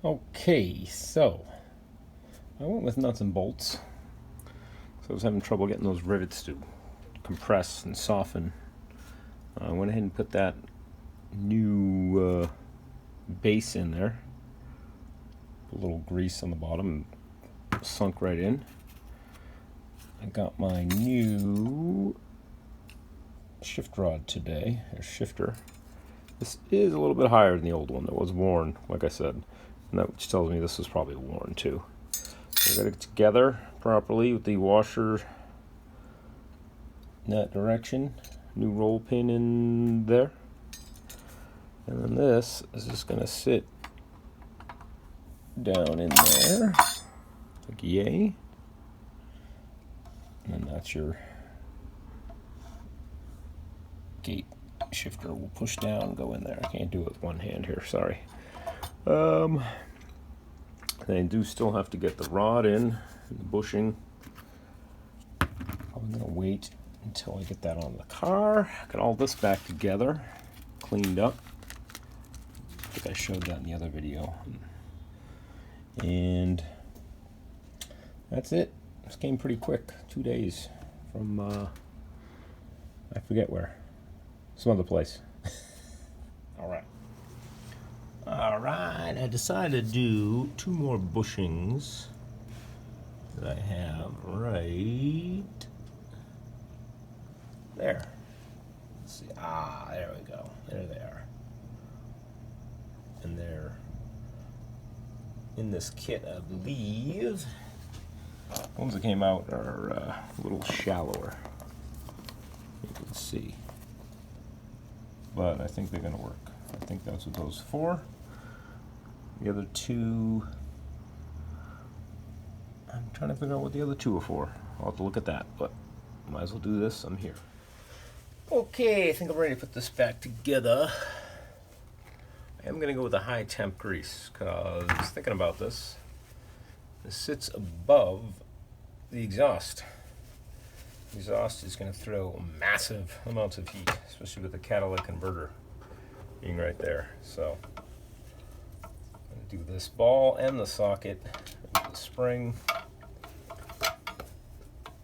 Okay, so I went with nuts and bolts. So I was having trouble getting those rivets to compress and soften. I went ahead and put that new base in there. A little grease on the bottom and sunk right in. I got my new shift rod today, or shifter. This is a little bit higher than the old one that was worn, like I said, and that which tells me this was probably worn too. So I got it together properly with the washer in that direction, new roll pin in there, and then this is just going to sit down in there, like yay, and then that's your gate shifter will push down, go in there. I can't do it with one hand here, sorry. I do still have to get the rod in, and the bushing. I'm gonna wait until I get that on the car. Got all this back together, cleaned up. I think I showed that in the other video. And that's it. This came pretty quick, 2 days from, I forget where. Some other place. Alright, I decided to do 2 more bushings that I have right there. Let's see. There we go. There they are. And they're in this kit, I believe. The ones that came out are a little shallower. You can see. But I think they're going to work. I think that's what those are for. The other 2, I'm trying to figure out what the other 2 are for. I'll have to look at that, but might as well do this. I'm here. Okay, I think I'm ready to put this back together. I am going to go with a high-temp grease because I was thinking about this. This sits above the exhaust. The exhaust is going to throw massive amounts of heat, especially with the catalytic converter being right there. So I'm going to do this ball and the socket, the spring,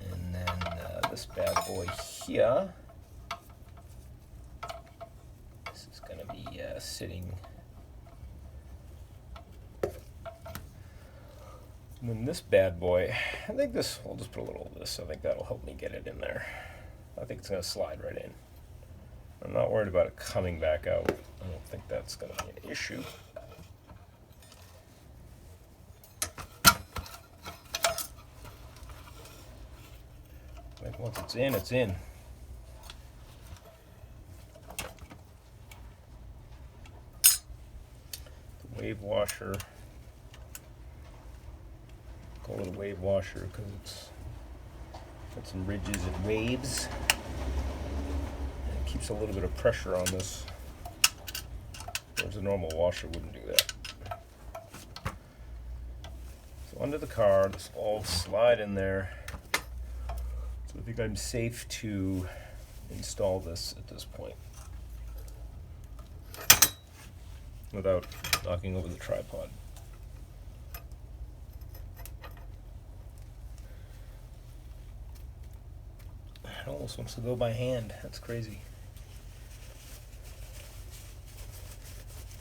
and then this bad boy here. This is going to be sitting. And then this bad boy, I think this, I'll just put a little of this. I think that'll help me get it in there. I think it's going to slide right in. I'm not worried about it coming back out. I don't think that's going to be an issue. Like once it's in, it's in. The wave washer. Call it a wave washer because it's got some ridges and waves. And it keeps a little bit of pressure on this, whereas a normal washer wouldn't do that. So under the car, this will all slide in there. So I think I'm safe to install this at this point without knocking over the tripod. It almost wants to go by hand. That's crazy.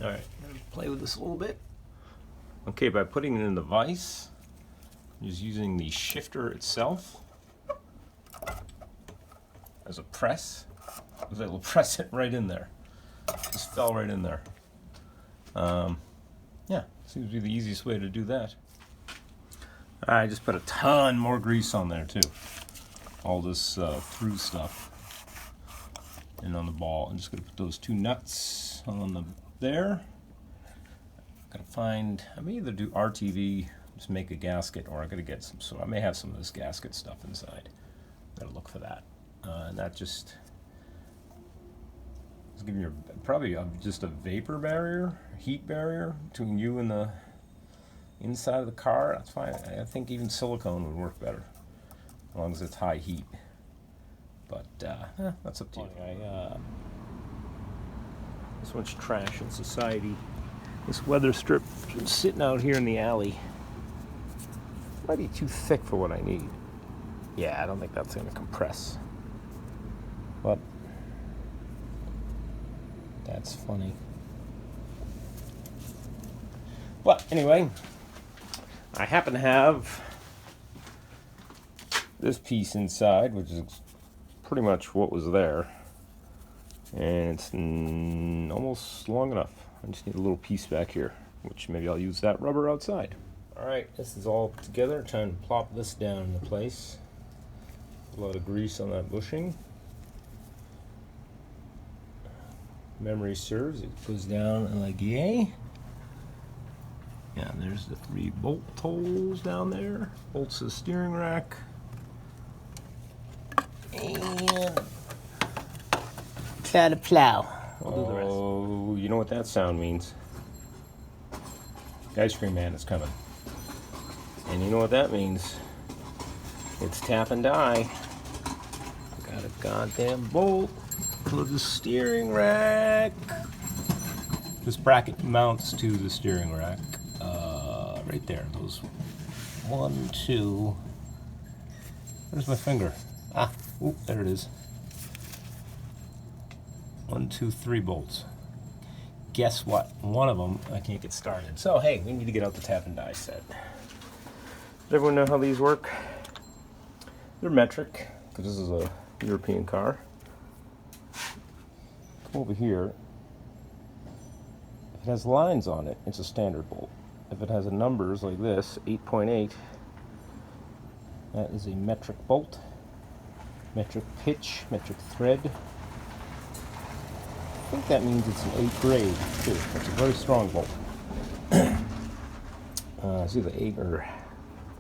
Alright, I'm going to play with this a little bit. Okay, by putting it in the vise, I'm just using the shifter itself as a press. It will press it right in there. Just fell right in there. Yeah, seems to be the easiest way to do that. I just put a ton more grease on there too. All this through stuff and on the ball. I'm just going to put those 2 nuts on there. I'm going to find, I may either do RTV, just make a gasket, or I'm going to get some, so I may have some of this gasket stuff inside. Gotta look for that. And that just is giving you probably just a vapor barrier, heat barrier between you and the inside of the car. That's fine. I think even silicone would work better, as long as it's high heat. But that's up to you. This one's trash in society. This weather strip is sitting out here in the alley. Might be too thick for what I need. Yeah, I don't think that's going to compress. But that's funny. But anyway, I happen to have this piece inside, which is pretty much what was there. And it's almost long enough. I just need a little piece back here, which maybe I'll use that rubber outside. Alright, this is all together. Trying to plop this down into place. A lot of grease on that bushing. Memory serves, it goes down like yay. Yeah, there's the 3 bolt holes down there. Bolts to the steering rack. And Plow to plow. I'll do the rest. Oh, you know what that sound means. The ice cream man is coming. And you know what that means. It's tap and die. Got a goddamn bolt for the steering rack. This bracket mounts to the steering rack. Right there. Those 1, 2. Where's my finger? Oop, there it is. 1, 2, 3 bolts. Guess what? One of them I can't get started. So hey, we need to get out the tap and die set. Does everyone know how these work? They're metric, because this is a European car. Come over here. If it has lines on it, it's a standard bolt. If it has numbers like this, 8.8, that is a metric bolt. Metric pitch, metric thread. I think that means it's an 8 grade too. It's a very strong bolt. It's either 8 or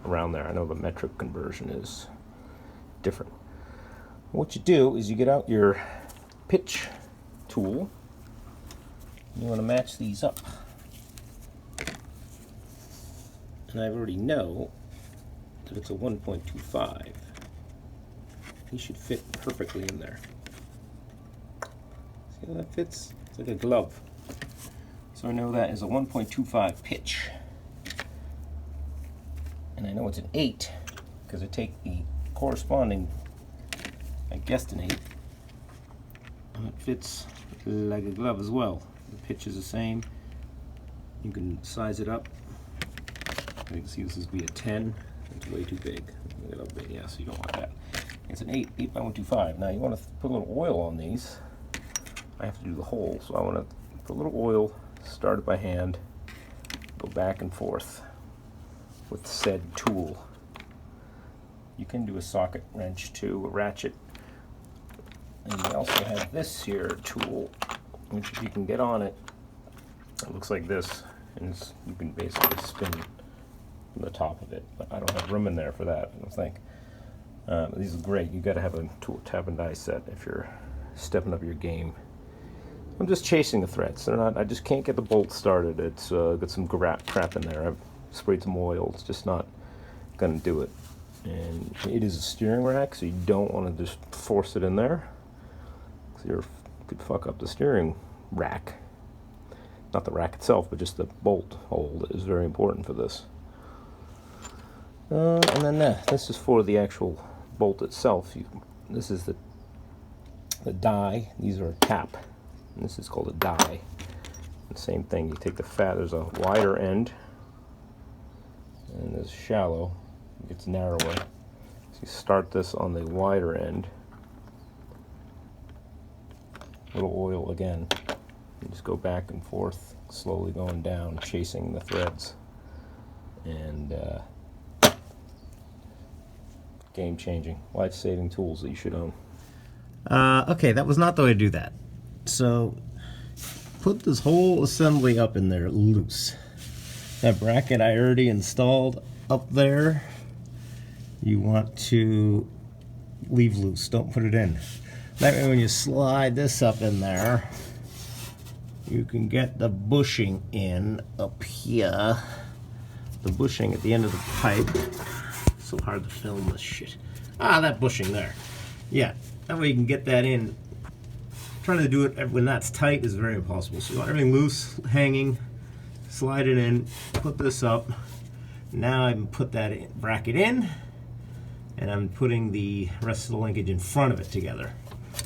around there. I know the metric conversion is different. What you do is you get out your pitch tool. You want to match these up. And I already know that it's a 1.25. He should fit perfectly in there. See how that fits? It's like a glove. So I know that is a 1.25 pitch. And I know it's an 8 because I take the corresponding, I guessed an 8, and it fits like a glove as well. The pitch is the same. You can size it up. You can see this is be a 10. It's way too big. Yeah, so you don't want that. It's an 8 by 125. Now you want to put a little oil on these. I have to do the hole, so I want to put a little oil, start it by hand, go back and forth with said tool. You can do a socket wrench too, a ratchet. And you also have this here tool, which if you can get on it, it looks like this, and you can basically spin from the top of it. But I don't have room in there for that, I don't think. These are great. You got to have a tool tap and die set if you're stepping up your game. I'm just chasing the threads. They're not. I just can't get the bolt started. It's got some crap in there. I've sprayed some oil. It's just not gonna do it. And it is a steering rack, so you don't want to just force it in there. So you could fuck up the steering rack. Not the rack itself, but just the bolt hole is very important for this. And then this is for the actual bolt itself. This is the die. These are a tap. And this is called a die. The same thing. You take the there's a wider end, and there's shallow. It gets narrower. So you start this on the wider end. A little oil again. You just go back and forth, slowly going down, chasing the threads. And game-changing, life-saving tools that you should own. Okay, that was not the way to do that. So, put this whole assembly up in there loose. That bracket I already installed up there, you want to leave loose, don't put it in. That way when you slide this up in there, you can get the bushing in up here. The bushing at the end of the pipe. So hard to film this shit. That bushing there. Yeah, that way you can get that in. Trying to do it when that's tight is very impossible. So you want everything loose, hanging, slide it in, put this up. Now I can put that bracket in, and I'm putting the rest of the linkage in front of it together.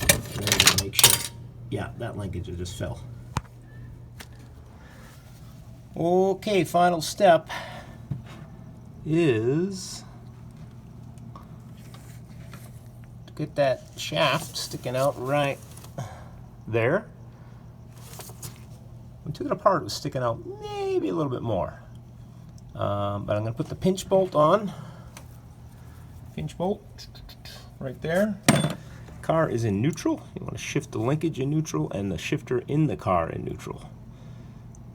And then I'm going to make sure, yeah, that linkage just fell. Okay, final step is to get that shaft sticking out right there. When I took it apart, it was sticking out maybe a little bit more. But I'm going to put the pinch bolt on. Pinch bolt right there. Car is in neutral. You want to shift the linkage in neutral and the shifter in the car in neutral.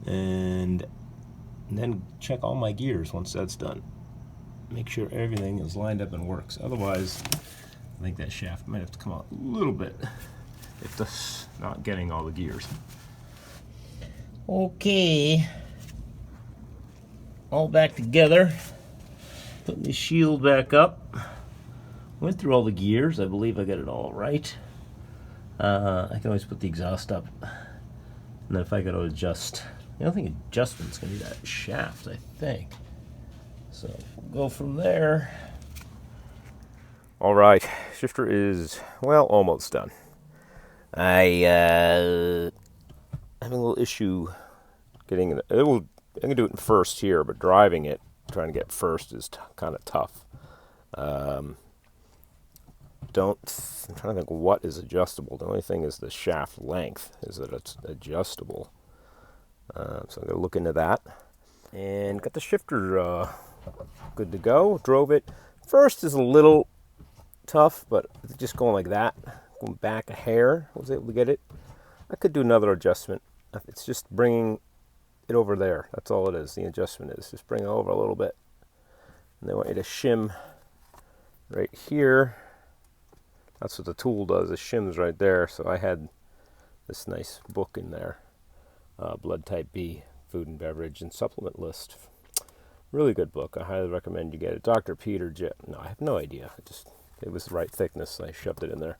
And then check all my gears once that's done. Make sure everything is lined up and works. Otherwise, I think that shaft might have to come out a little bit if that's not getting all the gears. Okay. All back together. Putting the shield back up. Went through all the gears. I believe I got it all right. I can always put the exhaust up. And then if I got to adjust, the only thing adjustment's going to be that shaft, I think. So we'll go from there. All right, shifter is, well, almost done. I having a little issue getting it. I can do it in first here, but driving it, trying to get first is kind of tough. I'm trying to think what is adjustable. The only thing is the shaft length, is that it's adjustable. So I'm going to look into that. And got the shifter good to go. Drove it. First is a little tough, but just going like that, going back a hair, I was able to get it. I could do another adjustment. It's just bringing it over there. That's all it is. The adjustment is just bring it over a little bit. And they want you to shim right here. That's what the tool does. It shims right there. So I had this nice book in there, Blood Type B, Food and Beverage and Supplement List. Really good book. I highly recommend you get it. Dr. Peter J. No, I have no idea. It was the right thickness. So I shoved it in there.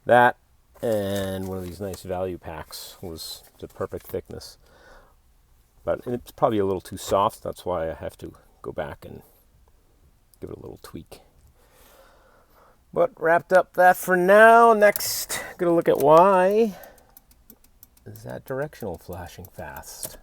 That and one of these nice value packs was the perfect thickness. But it's probably a little too soft. That's why I have to go back and give it a little tweak. But wrapped up that for now. Next, gonna look at why is that directional flashing fast.